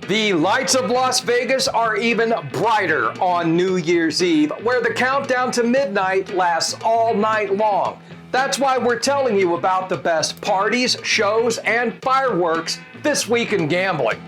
The lights of Las Vegas are even brighter on New Year's Eve, where the countdown to midnight lasts all night long. That's why we're telling you about the best parties, shows, and fireworks this week in gambling.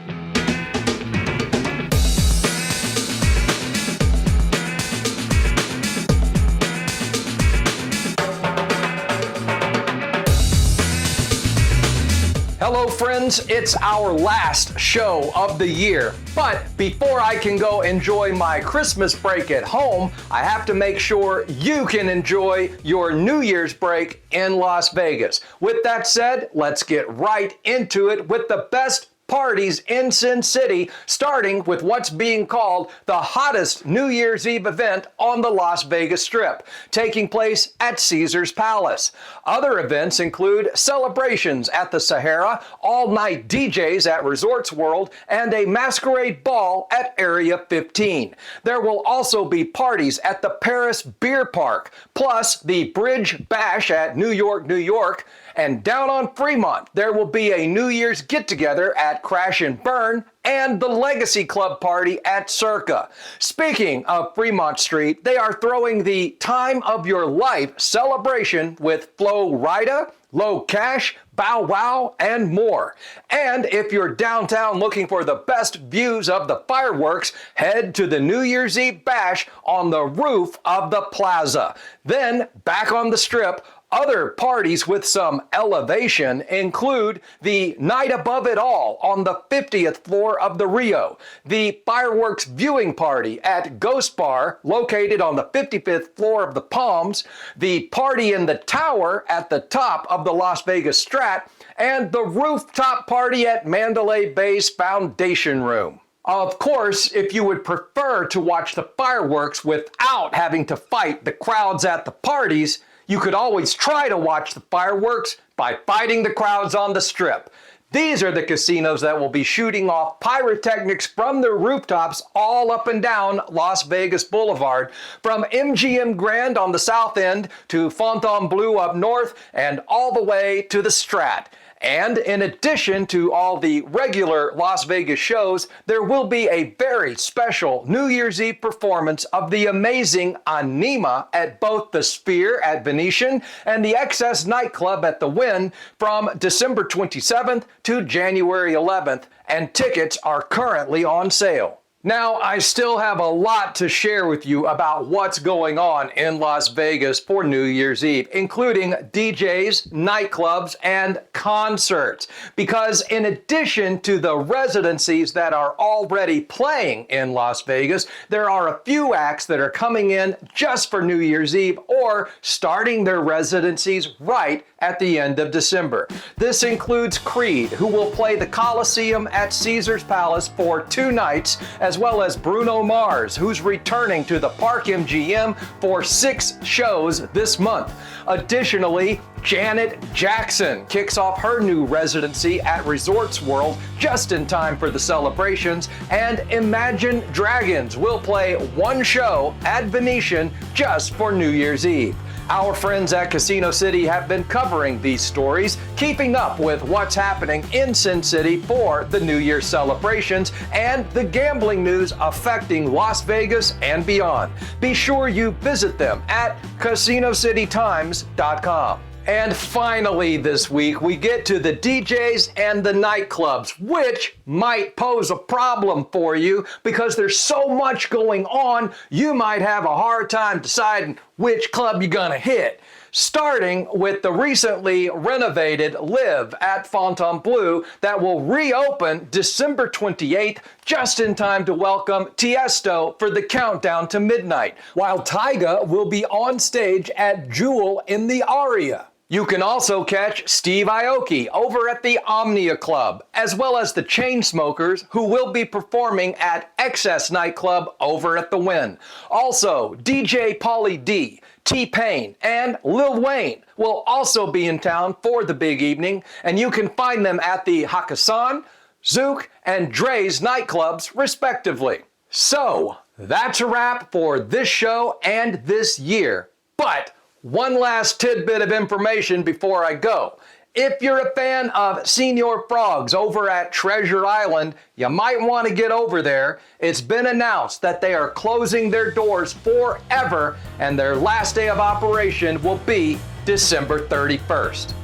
Hello friends, it's our last show of the year, but before I can go enjoy my Christmas break at home, I have to make sure you can enjoy your New Year's break in Las Vegas. With that said, let's get right into it with the best parties in Sin City, starting with what's being called the hottest New Year's Eve event on the Las Vegas Strip, taking place at Caesars Palace. Other events include celebrations at the Sahara, all-night DJs at Resorts World, and a masquerade ball at Area 15. There will also be parties at the Paris Beer Park, plus the Bridge Bash at New York, New York, and down on Fremont, there will be a New Year's get-together at Crash and Burn and the Legacy Club party at Circa. Speaking of Fremont Street, they are throwing the Time of Your Life celebration with Flo Rida, Low Cash, Bow Wow, and more. And if you're downtown looking for the best views of the fireworks, head to the New Year's Eve Bash on the roof of the plaza. Then, back on the Strip, other parties with some elevation include the Night Above It All on the 50th floor of the Rio, the fireworks viewing party at Ghost Bar located on the 55th floor of the Palms, the party in the Tower at the top of the Las Vegas Strat, and the rooftop party at Mandalay Bay's Foundation Room. Of course, if you would prefer to watch the fireworks without having to fight the crowds at the parties, you could always try to watch the fireworks by fighting the crowds on the Strip. These are the casinos that will be shooting off pyrotechnics from their rooftops all up and down Las Vegas Boulevard, from MGM Grand on the south end to Fontainebleau up north and all the way to the Strat. And in addition to all the regular Las Vegas shows, there will be a very special New Year's Eve performance of the amazing Anima at both the Sphere at Venetian and the XS Nightclub at the Wynn from December 27th to January 11th, and tickets are currently on sale. Now, I still have a lot to share with you about what's going on in Las Vegas for New Year's Eve, including DJs, nightclubs, and concerts. Because in addition to the residencies that are already playing in Las Vegas, there are a few acts that are coming in just for New Year's Eve or starting their residencies right at the end of December. This includes Creed, who will play the Coliseum at Caesars Palace for 2 nights, as well as Bruno Mars, who's returning to the Park MGM for 6 shows this month. Additionally, Janet Jackson kicks off her new residency at Resorts World just in time for the celebrations, and Imagine Dragons will play 1 show at Venetian just for New Year's Eve. Our friends at Casino City have been covering these stories, keeping up with what's happening in Sin City for the New Year celebrations and the gambling news affecting Las Vegas and beyond. Be sure you visit them at CasinoCityTimes.com. And finally this week, we get to the DJs and the nightclubs, which might pose a problem for you because there's so much going on, you might have a hard time deciding which club you're gonna hit. Starting with the recently renovated Live at Fontainebleau that will reopen December 28th, just in time to welcome Tiesto for the countdown to midnight, while Tyga will be on stage at Jewel in the Aria. You can also catch Steve Aoki over at the Omnia Club, as well as the Chainsmokers, who will be performing at XS Nightclub over at the Wynn. Also, DJ Pauly D, T-Pain, and Lil Wayne will also be in town for the big evening, and you can find them at the Hakkasan, Zouk, and Dre's nightclubs, respectively. So, that's a wrap for this show and this year. But one last tidbit of information before I go. If you're a fan of Señor Frogs over at Treasure Island, you might want to get over there. It's been announced that they are closing their doors forever, and their last day of operation will be December 31st.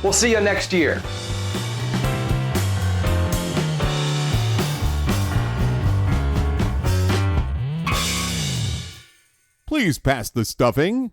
We'll see you next year. Please pass the stuffing.